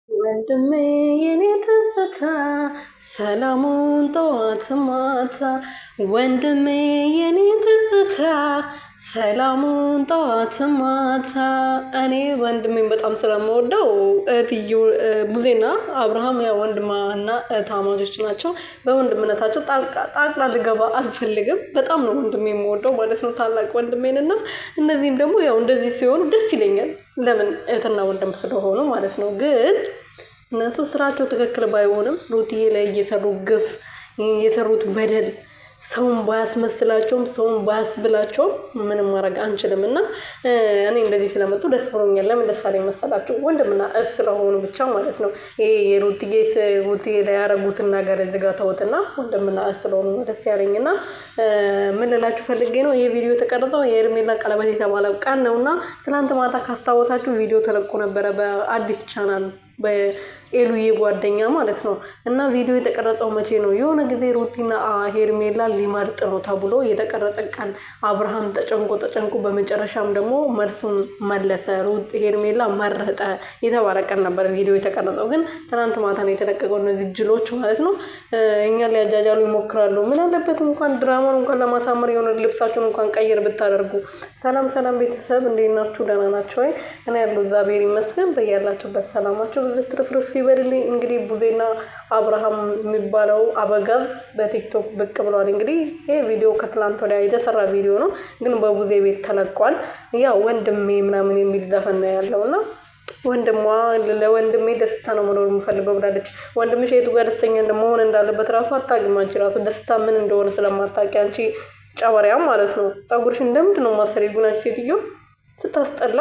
ወንድሜ የኔ ትዝታ ሰላሙን ጠዋት ማታ ወንድሜ የኔ ትዝታ ሰላሙን ጠዋት ማታ። እኔ ወንድሜን በጣም ስለምወደው እህትዮ ቡዜና አብርሃም ያ ወንድማና እህትማማቾች ናቸው። በወንድምነታቸው ጣልቃ ልገባ አልፈልግም። በጣም ነው ወንድሜ የምወደው ማለት ነው፣ ታላቅ ወንድሜን እና እነዚህም ደግሞ ያው እንደዚህ ሲሆኑ ደስ ይለኛል። ለምን እህትና ወንድም ስለሆኑ ማለት ነው። ግን እነሱ ስራቸው ትክክል ባይሆንም ሩትዬ ላይ እየሰሩ ግፍ የሰሩት በደል ሰውን ባያስመስላቸውም ሰውን ባያስብላቸውም ምንም ማድረግ አንችልም። እና እኔ እንደዚህ ስለመጡ ደስ ብሎኛል። ለምን ደስ አለኝ መሰላችሁ? ወንድምና እህት ስለሆኑ ብቻ ማለት ነው። ይሄ ሩትዬ ላይ ያደረጉትን ነገር እዚህ ጋር ተውትና ወንድምና እህት ስለሆኑ ነው ደስ ያለኝ። እና ምን ልላችሁ ፈልጌ ነው፣ ይሄ ቪዲዮ የተቀረጸው የሄርሜላ ቀለበት የተባለው ቀን ነው። እና ትናንት ማታ ካስታወሳችሁ ቪዲዮ ተለቆ ነበረ በአዲስ ቻናል በኤሉዬ ጓደኛ ማለት ነው። እና ቪዲዮ የተቀረጸው መቼ ነው? የሆነ ጊዜ ሩቲና ሄርሜላ ሊመርጥ ነው ተብሎ የተቀረጸ ቀን አብርሃም ተጨንቆ በመጨረሻም ደግሞ መልሱን መለሰ። ሄርሜላ መረጠ የተባለ ቀን ነበር ቪዲዮ የተቀረጸው። ግን ትናንት ማታ ነው የተለቀቀው። እነዚህ ጅሎች ማለት ነው እኛ ሊያጃጃሉ ይሞክራሉ። ምን አለበት እንኳን ድራማን እንኳን ለማሳመር የሆነ ልብሳችሁን እንኳን ቀይር ብታደርጉ። ሰላም ቤተሰብ፣ እንዴት ናችሁ? ደህና ናቸው ወይ? እኔ ያለው እግዚአብሔር ይመስገን። በያላችሁበት ሰላማችሁ ብዙ ትርፍርፍ ይበልልኝ። እንግዲህ ቡዜና አብርሃም የሚባለው አበጋዝ በቲክቶክ ብቅ ብለዋል። እንግዲህ ይህ ቪዲዮ ከትላንት ወዲያ የተሰራ ቪዲዮ ነው፣ ግን በቡዜ ቤት ተለቋል። ያው ወንድሜ ምናምን የሚል ዘፈን ነው ያለው እና ወንድሟ ለወንድሜ ደስታ ነው መኖር የምፈልገው ብላለች። ወንድምሽ የቱ ጋር ደስተኛ መሆን እንዳለበት ራሱ አታውቂም። አንቺ ራሱ ደስታ ምን እንደሆነ ስለማታውቂ አንቺ ጨወሪያም ማለት ነው። ፀጉርሽ እንደምንድን ነው ማሰሪ ጉናች ሴትዮ ስታስጠላ